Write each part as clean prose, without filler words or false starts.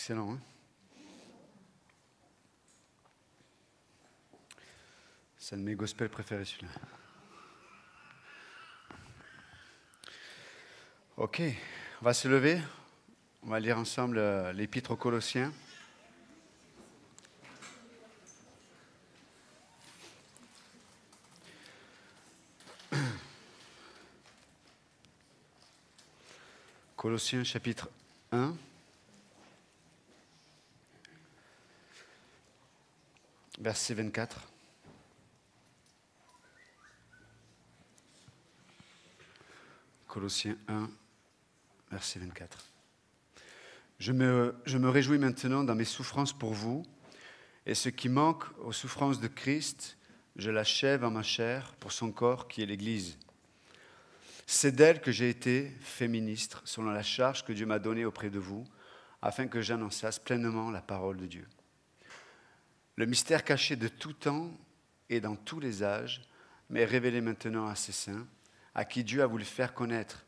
Excellent, hein? C'est un de mes gospels préférés, celui-là. Ok, on va se lever. On va lire ensemble l'Épître aux Colossiens. Colossiens chapitre 1. Verset 24. Colossiens 1, verset 24. Je me réjouis maintenant dans mes souffrances pour vous, et ce qui manque aux souffrances de Christ, je l'achève en ma chair pour son corps qui est l'Église. C'est d'elle que j'ai été fait ministre, selon la charge que Dieu m'a donnée auprès de vous, afin que j'annonçasse pleinement la parole de Dieu. Le mystère caché de tout temps et dans tous les âges, mais révélé maintenant à ses saints, à qui Dieu a voulu faire connaître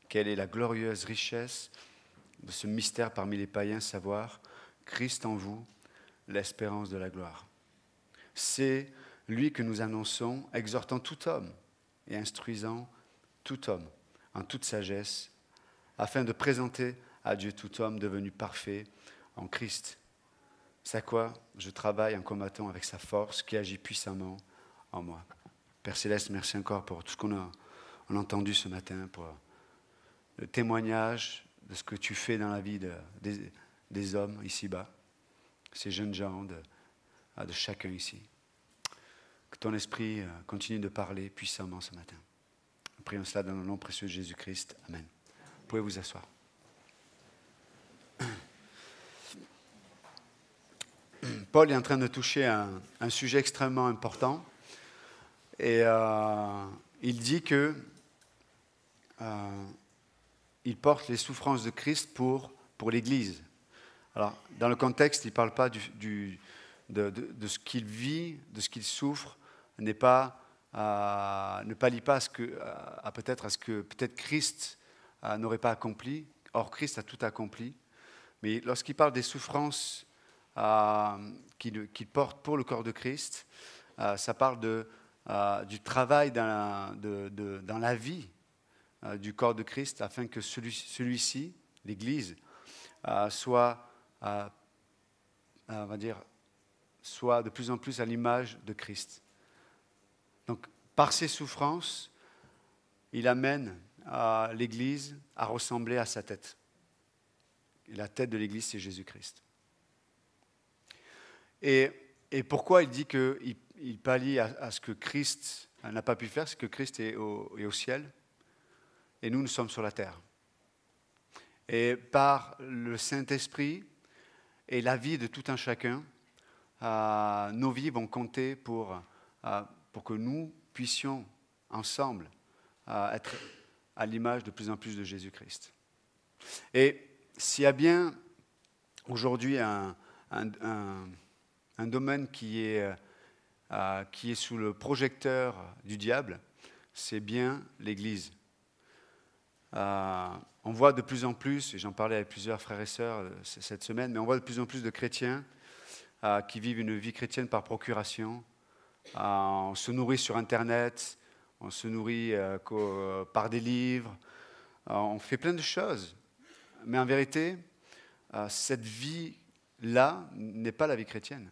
quelle est la glorieuse richesse de ce mystère parmi les païens, savoir Christ en vous, l'espérance de la gloire. C'est lui que nous annonçons, exhortant tout homme et instruisant tout homme en toute sagesse, afin de présenter à Dieu tout homme devenu parfait en Christ. C'est à quoi je travaille en combattant avec sa force qui agit puissamment en moi. Père Céleste, merci encore pour tout ce qu'on a entendu ce matin, pour le témoignage de ce que tu fais dans la vie des hommes ici-bas, ces jeunes gens de chacun ici. Que ton esprit continue de parler puissamment ce matin. Prions cela dans le nom précieux de Jésus-Christ. Amen. Vous pouvez vous asseoir. Paul est en train de toucher un sujet extrêmement important et il dit que il porte les souffrances de Christ pour l'Église. Alors, dans le contexte, il ne parle pas de ce qu'il vit, de ce qu'il souffre, ne pallie pas à ce que peut-être Christ n'aurait pas accompli. Or, Christ a tout accompli. Mais lorsqu'il parle des souffrances qu'il porte pour le corps de Christ, ça parle du travail dans la vie du corps de Christ, afin que celui-ci, l'Église, soit de plus en plus à l'image de Christ. Donc, par ses souffrances, il amène l'Église à ressembler à sa tête. Et la tête de l'Église, c'est Jésus-Christ. Et pourquoi il dit qu'il pallie à ce que Christ n'a pas pu faire, c'est que Christ est au ciel, et nous sommes sur la terre. Et par le Saint-Esprit et la vie de tout un chacun, nos vies vont compter pour que nous puissions ensemble être à l'image de plus en plus de Jésus-Christ. Et s'il y a bien aujourd'hui un domaine qui est sous le projecteur du diable, c'est bien l'Église. On voit de plus en plus, et j'en parlais avec plusieurs frères et sœurs cette semaine, mais on voit de plus en plus de chrétiens qui vivent une vie chrétienne par procuration. On se nourrit sur Internet, on se nourrit par des livres, on fait plein de choses. Mais en vérité, cette vie-là n'est pas la vie chrétienne.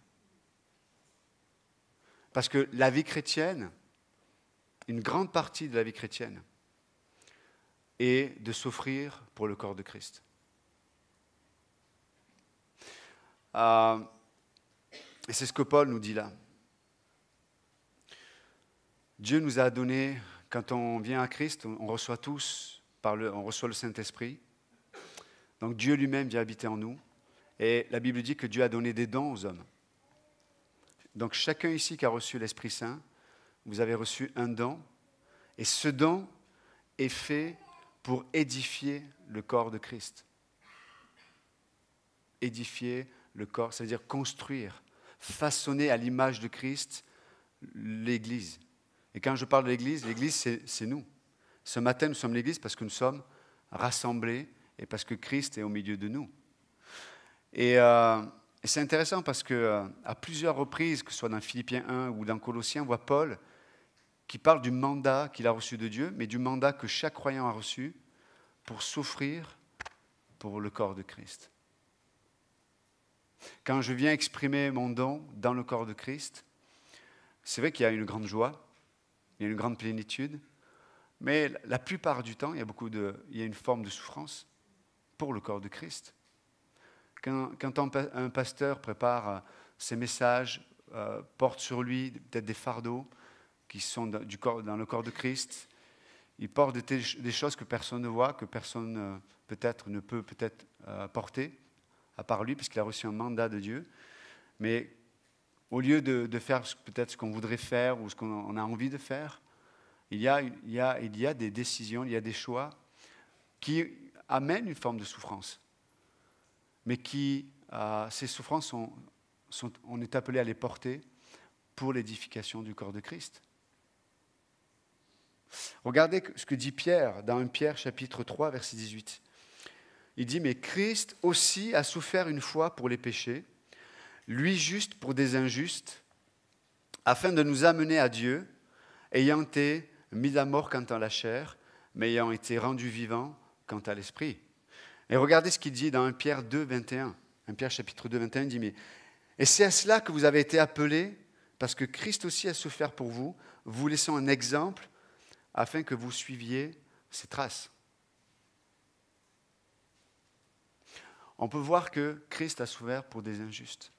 Parce que la vie chrétienne, une grande partie de la vie chrétienne, est de s'offrir pour le corps de Christ. Et c'est ce que Paul nous dit là. Dieu nous a donné, quand on vient à Christ, on reçoit tous, on reçoit le Saint-Esprit. Donc Dieu lui-même vient habiter en nous. Et la Bible dit que Dieu a donné des dons aux hommes. Donc chacun ici qui a reçu l'Esprit Saint, vous avez reçu un don. Et ce don est fait pour édifier le corps de Christ. Édifier le corps, c'est-à-dire construire, façonner à l'image de Christ l'Église. Et quand je parle de l'Église, c'est nous. Ce matin, nous sommes l'Église parce que nous sommes rassemblés et parce que Christ est au milieu de nous. Et c'est intéressant parce qu'à plusieurs reprises, que ce soit dans Philippiens 1 ou dans Colossiens, on voit Paul qui parle du mandat qu'il a reçu de Dieu, mais du mandat que chaque croyant a reçu pour souffrir pour le corps de Christ. Quand je viens exprimer mon don dans le corps de Christ, c'est vrai qu'il y a une grande joie, il y a une grande plénitude, mais la plupart du temps, il y a une forme de souffrance pour le corps de Christ. Quand un pasteur prépare ses messages, porte sur lui peut-être des fardeaux qui sont dans le corps de Christ, il porte des choses que personne ne voit, que personne peut-être ne peut porter, à part lui, puisqu'il a reçu un mandat de Dieu. Mais au lieu de faire peut-être ce qu'on voudrait faire ou ce qu'on a envie de faire, il y a des décisions, il y a des choix qui amènent une forme de souffrance. Mais ces souffrances, on est appelé à les porter pour l'édification du corps de Christ. Regardez ce que dit Pierre dans 1 Pierre chapitre 3, verset 18. Il dit, mais Christ aussi a souffert une fois pour les péchés, lui juste pour des injustes, afin de nous amener à Dieu, ayant été mis à mort quant à la chair, mais ayant été rendu vivant quant à l'esprit. Et regardez ce qu'il dit dans 1 Pierre 2, 21. 1 Pierre chapitre 2, 21, il dit, mais et c'est à cela que vous avez été appelés, parce que Christ aussi a souffert pour vous, vous laissant un exemple, afin que vous suiviez ses traces. On peut voir que Christ a souffert pour des injustes.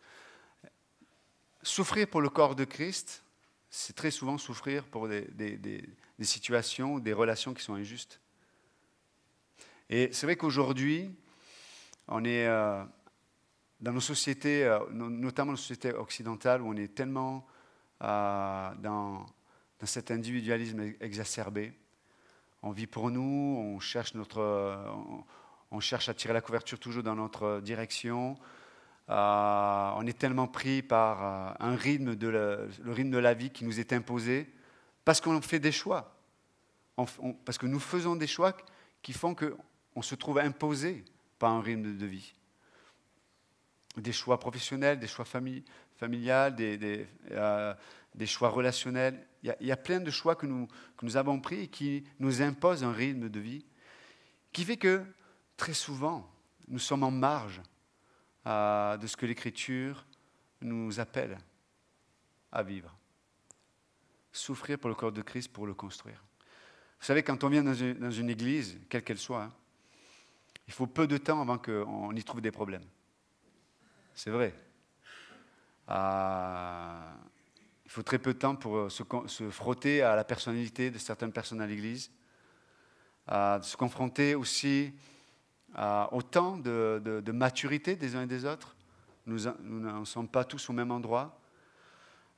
Souffrir pour le corps de Christ, c'est très souvent souffrir pour des situations, des relations qui sont injustes. Et c'est vrai qu'aujourd'hui, on est dans nos sociétés, notamment nos sociétés occidentales, où on est tellement dans cet individualisme exacerbé. On vit pour nous, on cherche à tirer la couverture toujours dans notre direction. On est tellement pris par un rythme le rythme de la vie qui nous est imposé parce qu'on fait des choix. Parce que nous faisons des choix qui font qu'on se trouve imposé par un rythme de vie. Des choix professionnels, des choix familiales, des choix relationnels. Il y a plein de choix que nous avons pris et qui nous imposent un rythme de vie qui fait que très souvent, nous sommes en marge de ce que l'Écriture nous appelle à vivre. Souffrir pour le corps de Christ pour le construire. Vous savez, quand on vient dans une église, quelle qu'elle soit, il faut peu de temps avant qu'on y trouve des problèmes. C'est vrai. Il faut très peu de temps pour se frotter à la personnalité de certaines personnes à l'église, de se confronter aussi au temps de maturité des uns et des autres. Nous n'en sommes pas tous au même endroit.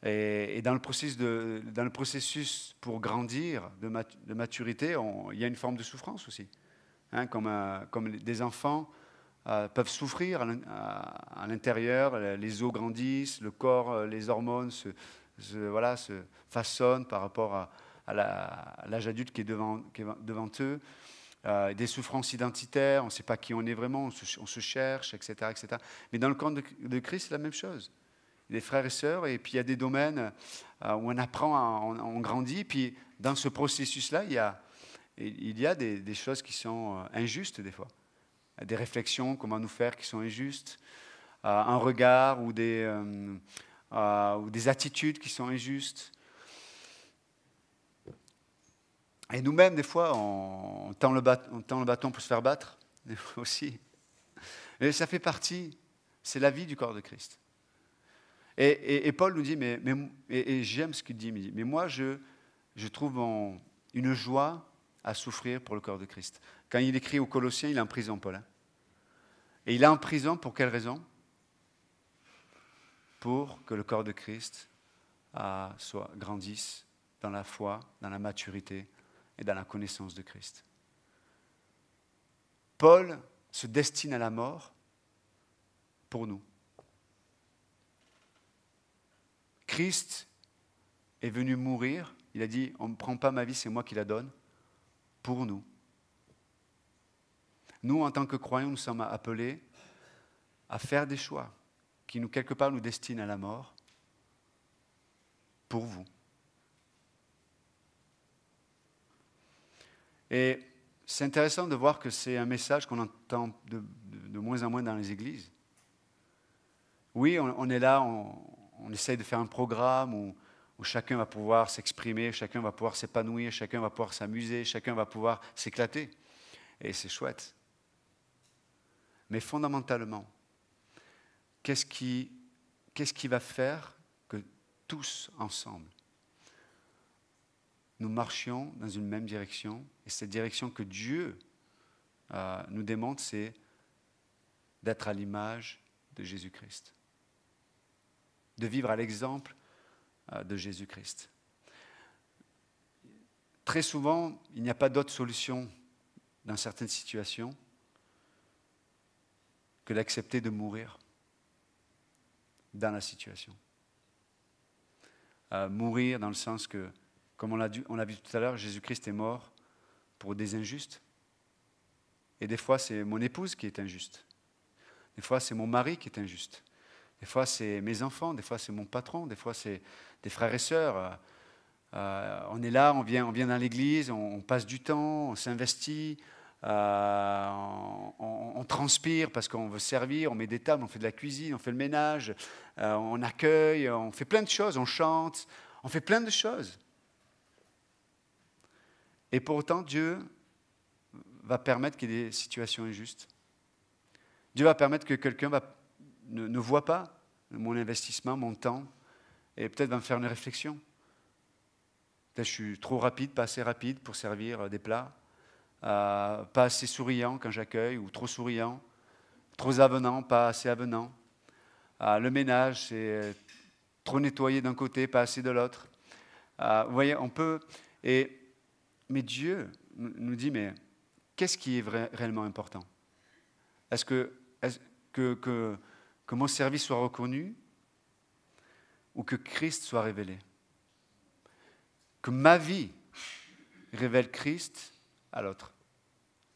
Et dans le processus pour grandir de maturité, il y a une forme de souffrance aussi. Hein, comme des enfants peuvent souffrir à l'intérieur, les os grandissent, le corps, les hormones se façonnent par rapport à l'âge adulte qui est devant eux. Des souffrances identitaires, on ne sait pas qui on est vraiment, on se cherche, etc., etc. Mais dans le corps de Christ, c'est la même chose. Il y a des frères et sœurs, et puis il y a des domaines où on apprend, on grandit, puis dans ce processus-là, il y a des choses qui sont injustes des fois. Des réflexions, comment nous faire, qui sont injustes, un regard ou des attitudes qui sont injustes. Et nous-mêmes, des fois, on tend le bâton pour se faire battre, des fois aussi. Et ça fait partie, c'est la vie du corps de Christ. Et Paul nous dit, et j'aime ce qu'il dit, mais moi, je trouve une joie à souffrir pour le corps de Christ. Quand il écrit aux Colossiens, il est en prison, Paul. Hein. Et il est en prison pour quelle raison ? Pour que le corps de Christ grandisse dans la foi, dans la maturité et dans la connaissance de Christ. Paul se destine à la mort pour nous. Christ est venu mourir. Il a dit, on ne prend pas ma vie, c'est moi qui la donne, pour nous. Nous, en tant que croyants, nous sommes appelés à faire des choix qui, quelque part, nous destinent à la mort pour vous. Et c'est intéressant de voir que c'est un message qu'on entend de moins en moins dans les églises. Oui, on est là, on essaye de faire un programme où chacun va pouvoir s'exprimer, chacun va pouvoir s'épanouir, chacun va pouvoir s'amuser, chacun va pouvoir s'éclater. Et c'est chouette. Mais fondamentalement, qu'est-ce qui va faire que tous ensemble, nous marchions dans une même direction? Et cette direction que Dieu nous démontre, c'est d'être à l'image de Jésus-Christ. De vivre à l'exemple de Jésus-Christ. Très souvent, il n'y a pas d'autre solution dans certaines situations que d'accepter de mourir dans la situation. Mourir dans le sens que, comme on l'a vu tout à l'heure, Jésus-Christ est mort pour des injustes. Et des fois, c'est mon épouse qui est injuste. Des fois, c'est mon mari qui est injuste. Des fois, c'est mes enfants, des fois, c'est mon patron, des fois, c'est des frères et sœurs. On est là, on vient dans l'église, on passe du temps, on s'investit, on transpire parce qu'on veut servir, on met des tables, on fait de la cuisine, on fait le ménage, on accueille, on fait plein de choses, on chante, on fait plein de choses. Et pour autant, Dieu va permettre qu'il y ait des situations injustes. Dieu va permettre que quelqu'un ne voit pas mon investissement, mon temps, et peut-être va me faire une réflexion. Peut-être je suis trop rapide, pas assez rapide pour servir des plats, pas assez souriant quand j'accueille, ou trop souriant, trop avenant, pas assez avenant. Le ménage, c'est trop nettoyé d'un côté, pas assez de l'autre. Vous voyez, on peut... Mais Dieu nous dit, mais qu'est-ce qui est réellement important? Est-ce que mon service soit reconnu ou que Christ soit révélé? Que ma vie révèle Christ à l'autre.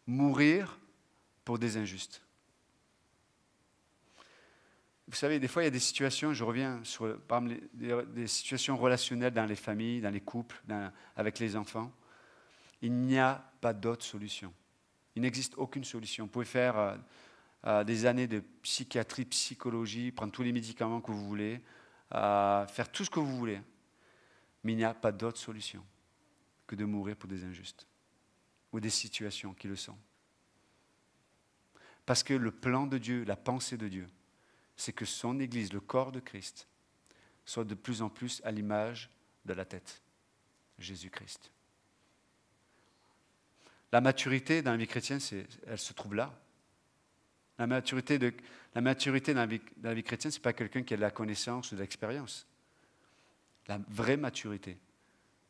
Mourir pour des injustes. Vous savez, des fois, il y a des situations, je reviens sur des situations relationnelles dans les familles, dans les couples, avec les enfants. Il n'y a pas d'autre solution. Il n'existe aucune solution. Vous pouvez faire des années de psychiatrie, psychologie, prendre tous les médicaments que vous voulez, faire tout ce que vous voulez. Mais il n'y a pas d'autre solution que de mourir pour des injustes ou des situations qui le sont. Parce que le plan de Dieu, la pensée de Dieu, c'est que son Église, le corps de Christ, soit de plus en plus à l'image de la tête, Jésus-Christ. La maturité dans la vie chrétienne, elle se trouve là. La maturité dans la vie chrétienne, ce n'est pas quelqu'un qui a de la connaissance ou de l'expérience. La vraie maturité,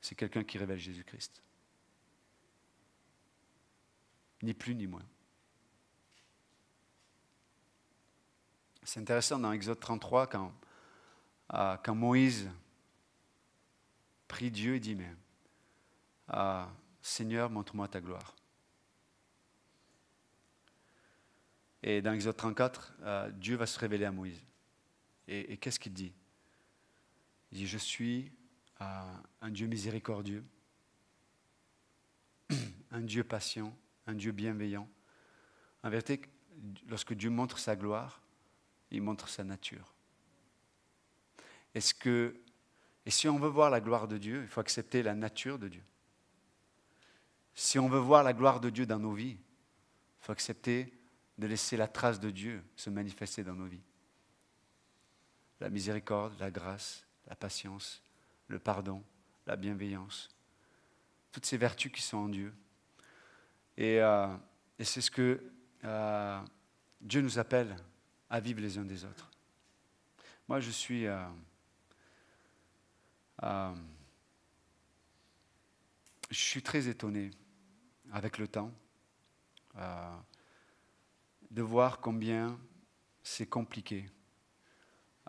c'est quelqu'un qui révèle Jésus-Christ. Ni plus ni moins. C'est intéressant dans Exode 33, quand Moïse prie Dieu et dit, mais Seigneur, montre-moi ta gloire. Et dans Exode 34, Dieu va se révéler à Moïse. Et qu'est-ce qu'il dit? Il dit, je suis un Dieu miséricordieux, un Dieu patient, un Dieu bienveillant. En vérité, lorsque Dieu montre sa gloire, il montre sa nature. Et si on veut voir la gloire de Dieu, il faut accepter la nature de Dieu. Si on veut voir la gloire de Dieu dans nos vies, il faut accepter de laisser la trace de Dieu se manifester dans nos vies. La miséricorde, la grâce, la patience, le pardon, la bienveillance, toutes ces vertus qui sont en Dieu. Et c'est ce que Dieu nous appelle à vivre les uns des autres. Moi, je suis très étonné avec le temps de voir combien c'est compliqué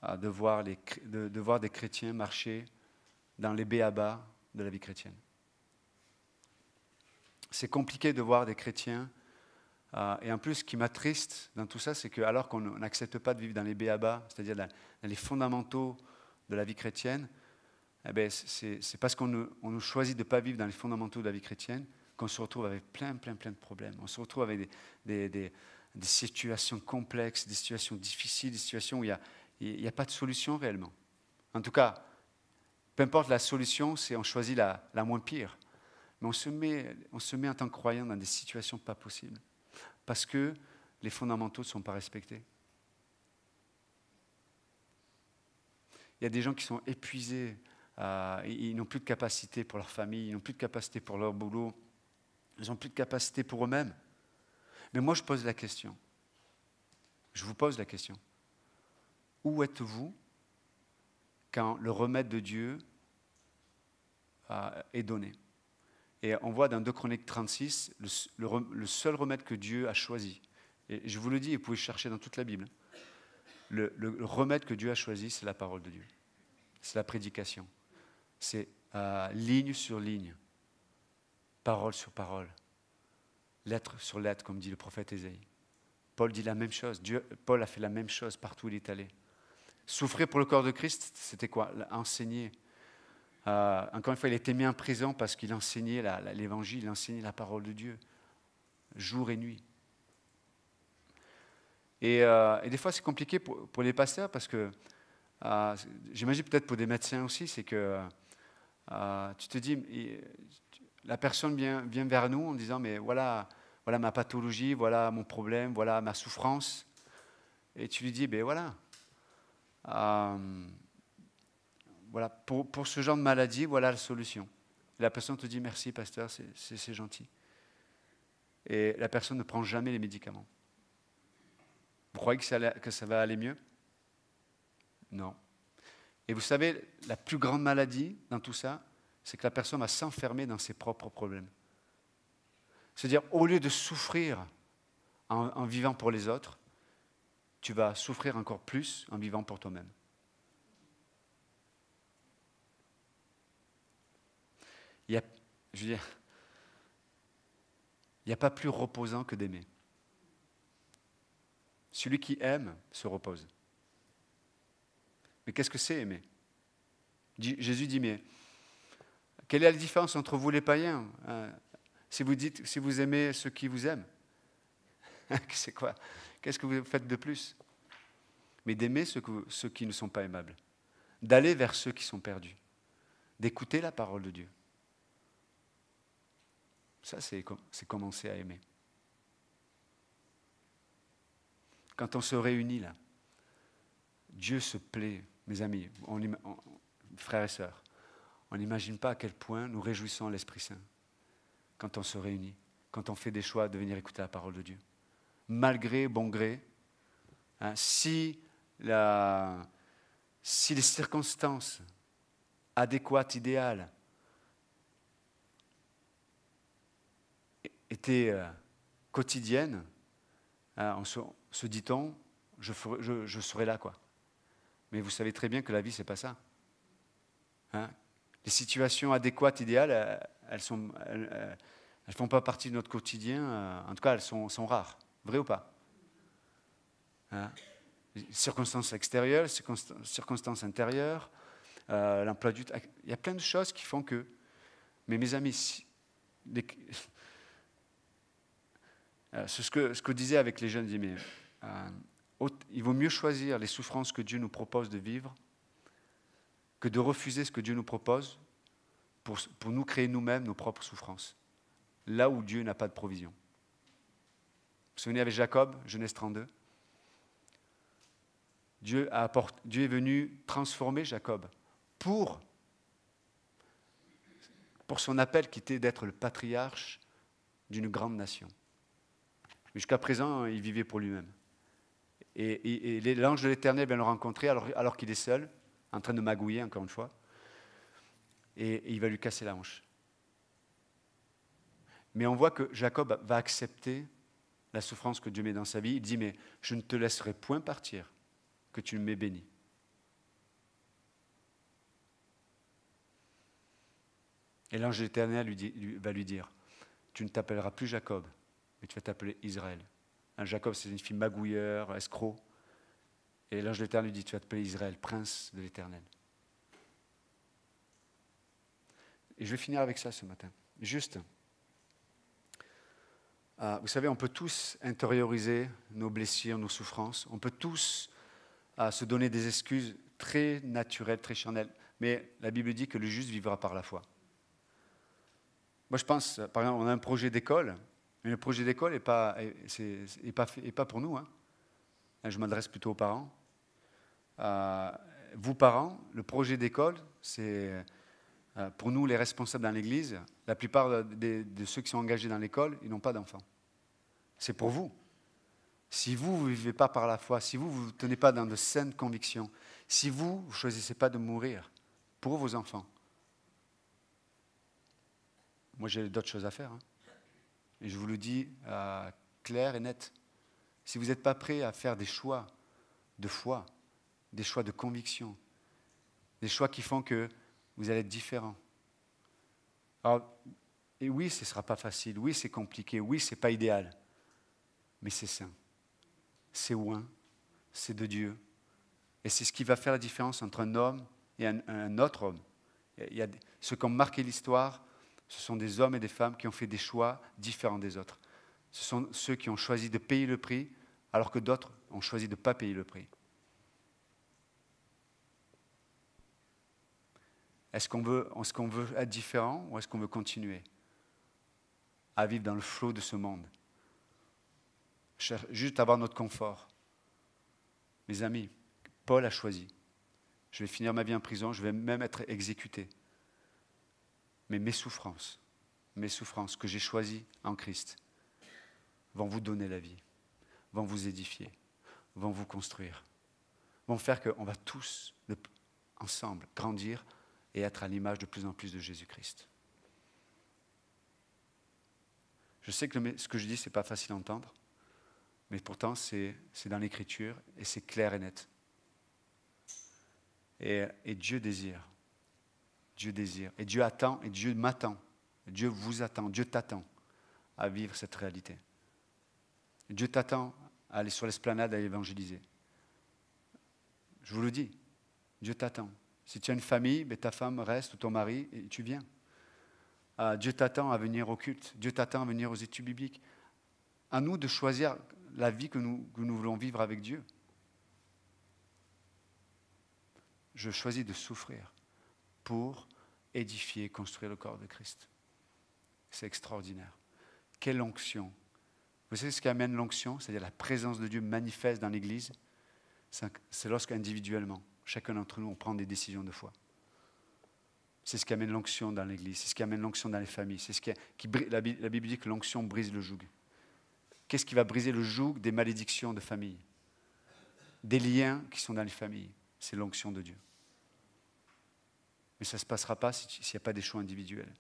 de voir des chrétiens marcher dans les b.a.-ba de la vie chrétienne. C'est compliqué de voir des chrétiens Et en plus, ce qui m'attriste dans tout ça, c'est que alors qu'on n'accepte pas de vivre dans les b.a.-ba, c'est-à-dire dans les fondamentaux de la vie chrétienne, eh ben, c'est parce qu'on nous choisit de ne pas vivre dans les fondamentaux de la vie chrétienne qu'on se retrouve avec plein de problèmes. On se retrouve avec des situations complexes, des situations difficiles, des situations où il n'y a pas de solution réellement. En tout cas, peu importe la solution, on choisit la moins pire. Mais on se met en tant que croyant dans des situations pas possibles. Parce que les fondamentaux ne sont pas respectés. Il y a des gens qui sont épuisés, ils n'ont plus de capacité pour leur famille, ils n'ont plus de capacité pour leur boulot, ils n'ont plus de capacité pour eux-mêmes. Mais moi, je pose la question. Je vous pose la question. Où êtes-vous quand le remède de Dieu est donné? Et on voit dans 2 Chroniques 36, le seul remède que Dieu a choisi. Et je vous le dis, vous pouvez chercher dans toute la Bible. Le remède que Dieu a choisi, c'est la parole de Dieu. C'est la prédication. C'est ligne sur ligne, parole sur parole, lettre sur lettre, comme dit le prophète Ésaïe. Paul dit la même chose. Paul a fait la même chose partout où il est allé. Souffrir pour le corps de Christ, c'était quoi? Enseigner. Encore une fois, il a été mis en prison parce qu'il enseignait l'évangile, il enseignait la parole de Dieu, jour et nuit. Et des fois, c'est compliqué pour les pasteurs parce que, j'imagine peut-être pour des médecins aussi, c'est que tu te dis, la personne vient vers nous en disant, mais voilà ma pathologie, voilà mon problème, voilà ma souffrance. Et tu lui dis, ben voilà. Voilà, pour ce genre de maladie, voilà la solution. Et la personne te dit merci pasteur, c'est gentil. Et la personne ne prend jamais les médicaments. Vous croyez que ça va aller mieux? Non. Et vous savez, la plus grande maladie dans tout ça, c'est que la personne va s'enfermer dans ses propres problèmes. C'est-à-dire, au lieu de souffrir en vivant pour les autres, tu vas souffrir encore plus en vivant pour toi-même. Il n'y a pas plus reposant que d'aimer. Celui qui aime se repose. Mais qu'est-ce que c'est aimer? Jésus dit, mais quelle est la différence entre vous les païens? Si vous aimez ceux qui vous aiment, c'est quoi? Qu'est-ce que vous faites de plus? Mais d'aimer ceux qui ne sont pas aimables, d'aller vers ceux qui sont perdus, d'écouter la parole de Dieu. Ça, c'est commencer à aimer. Quand on se réunit là, Dieu se plaît, mes amis, frères et sœurs, on n'imagine pas à quel point nous réjouissons l'Esprit Saint quand on se réunit, quand on fait des choix de venir écouter la parole de Dieu. Malgré bon gré, si les circonstances adéquates, idéales, étaient quotidiennes, se dit-on, je serai là, quoi. Mais vous savez très bien que la vie, c'est pas ça. Les situations adéquates, idéales, elles font pas partie de notre quotidien. En tout cas, elles sont rares. Vrai ou pas? Circonstances extérieures, circonstances intérieures, l'emploi du temps. Il y a plein de choses qui font que. Mais mes amis, ce que disait avec les jeunes, mais il vaut mieux choisir les souffrances que Dieu nous propose de vivre que de refuser ce que Dieu nous propose pour nous créer nous-mêmes nos propres souffrances, là où Dieu n'a pas de provision. Vous vous souvenez avec Jacob, Genèse 32? Dieu est venu transformer Jacob pour son appel qui était d'être le patriarche d'une grande nation. Mais jusqu'à présent, il vivait pour lui-même. Et l'ange de l'Éternel vient le rencontrer alors qu'il est seul, en train de magouiller, encore une fois, et il va lui casser la hanche. Mais on voit que Jacob va accepter la souffrance que Dieu met dans sa vie. Il dit, mais je ne te laisserai point partir, que tu m'aies béni. Et l'ange de l'Éternel va lui dire, tu ne t'appelleras plus Jacob, mais tu vas t'appeler Israël. Jacob, c'est une fille magouilleur, escroc. Et l'ange de l'Éternel lui dit, tu vas t'appeler Israël, prince de l'Éternel. Et je vais finir avec ça ce matin. Juste, vous savez, on peut tous intérioriser nos blessures, nos souffrances. On peut tous se donner des excuses très naturelles, très charnelles. Mais la Bible dit que le juste vivra par la foi. Moi, je pense, par exemple, on a un projet d'école, mais le projet d'école n'est pas pour nous. Hein. Je m'adresse plutôt aux parents. Vous, parents, le projet d'école, c'est pour nous, les responsables dans l'Église. La plupart de ceux qui sont engagés dans l'école, ils n'ont pas d'enfants. C'est pour vous. Si vous ne vivez pas par la foi, si vous ne vous tenez pas dans de saines convictions, si vous ne choisissez pas de mourir pour vos enfants, moi j'ai d'autres choses à faire. Hein. Et je vous le dis clair et net. Si vous n'êtes pas prêt à faire des choix de foi, des choix de conviction, des choix qui font que vous allez être différents. Alors, et oui, ce ne sera pas facile, oui, c'est compliqué, oui, ce n'est pas idéal, mais c'est sain. C'est oint, c'est de Dieu. Et c'est ce qui va faire la différence entre un homme et un autre homme. Ceux qui ont marqué l'histoire, ce sont des hommes et des femmes qui ont fait des choix différents des autres. Ce sont ceux qui ont choisi de payer le prix, alors que d'autres ont choisi de ne pas payer le prix. Est-ce qu'on veut être différent ou est-ce qu'on veut continuer à vivre dans le flot de ce monde? Juste avoir notre confort. Mes amis, Paul a choisi. Je vais finir ma vie en prison, je vais même être exécuté. Mais mes souffrances que j'ai choisies en Christ, vont vous donner la vie, vont vous édifier, vont vous construire, vont faire qu'on va tous, ensemble, grandir et être à l'image de plus en plus de Jésus-Christ. Je sais que ce que je dis, ce n'est pas facile à entendre, mais pourtant, c'est dans l'Écriture et c'est clair et net. Et Dieu désire, et Dieu attend, et Dieu m'attend, Dieu vous attend, Dieu t'attend à vivre cette réalité. Dieu t'attend à aller sur l'esplanade à évangéliser. Je vous le dis, Dieu t'attend. Si tu as une famille, ta femme reste ou ton mari et tu viens. Dieu t'attend à venir au culte. Dieu t'attend à venir aux études bibliques. À nous de choisir la vie que nous voulons vivre avec Dieu. Je choisis de souffrir pour édifier, construire le corps de Christ. C'est extraordinaire. Quelle onction. Vous savez ce qui amène l'onction, c'est-à-dire la présence de Dieu manifeste dans l'Église, c'est lorsqu'individuellement, chacun d'entre nous, on prend des décisions de foi. C'est ce qui amène l'onction dans l'Église, c'est ce qui amène l'onction dans les familles. C'est la Bible dit que l'onction brise le joug. Qu'est-ce qui va briser le joug des malédictions de famille? Des liens qui sont dans les familles. C'est l'onction de Dieu. Mais ça ne se passera pas s'il n'y a pas des choix individuels,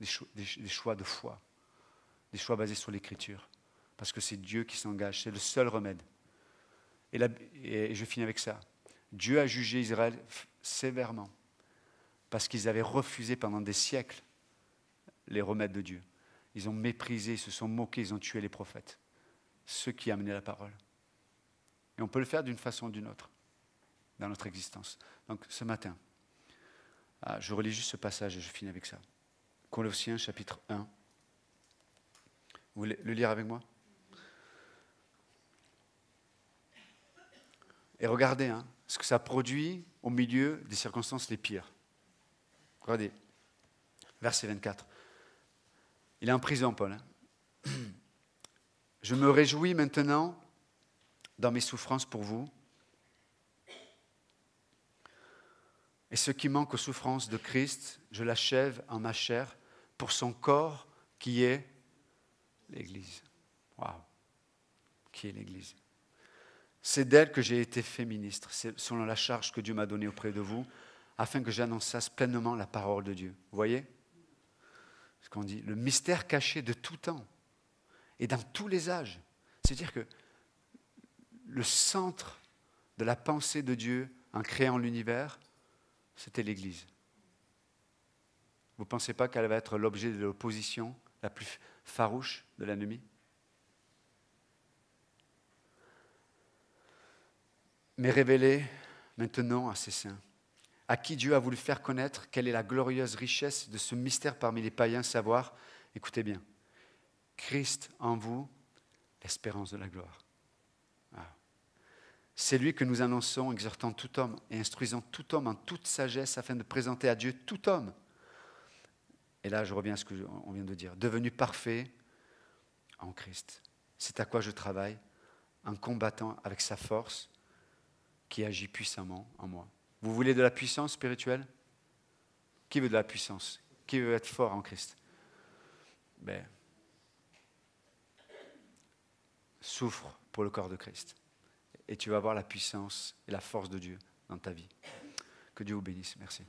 des choix de foi, des choix basés sur l'Écriture. Parce que c'est Dieu qui s'engage, c'est le seul remède. Et je finis avec ça. Dieu a jugé Israël sévèrement parce qu'ils avaient refusé pendant des siècles les remèdes de Dieu. Ils ont méprisé, ils se sont moqués, ils ont tué les prophètes, ceux qui amenaient la parole. Et on peut le faire d'une façon ou d'une autre dans notre existence. Donc ce matin, je relis juste ce passage et je finis avec ça. Colossiens chapitre 1. Vous voulez le lire avec moi? Et regardez ce que ça produit au milieu des circonstances les pires. Regardez, verset 24. Il est en prison, Paul. Je me réjouis maintenant dans mes souffrances pour vous. Et ce qui manque aux souffrances de Christ, je l'achève en ma chair pour son corps qui est l'Église. Waouh! Qui est l'Église? C'est d'elle que j'ai été fait ministre, selon la charge que Dieu m'a donnée auprès de vous, afin que j'annonçasse pleinement la parole de Dieu. Vous voyez ce qu'on dit? Le mystère caché de tout temps et dans tous les âges. C'est-à-dire que le centre de la pensée de Dieu en créant l'univers, c'était l'Église. Vous ne pensez pas qu'elle va être l'objet de l'opposition la plus farouche de l'ennemi? mais révélé maintenant à ses saints, à qui Dieu a voulu faire connaître quelle est la glorieuse richesse de ce mystère parmi les païens, savoir, écoutez bien, Christ en vous, l'espérance de la gloire. Ah. C'est lui que nous annonçons, exhortant tout homme et instruisant tout homme en toute sagesse afin de présenter à Dieu tout homme. Et là, je reviens à ce qu'on vient de dire, devenu parfait en Christ. C'est à quoi je travaille en combattant avec sa force qui agit puissamment en moi. Vous voulez de la puissance spirituelle? Qui veut de la puissance? Qui veut être fort en Christ? Ben, souffre pour le corps de Christ. Et tu vas voir la puissance et la force de Dieu dans ta vie. Que Dieu vous bénisse. Merci.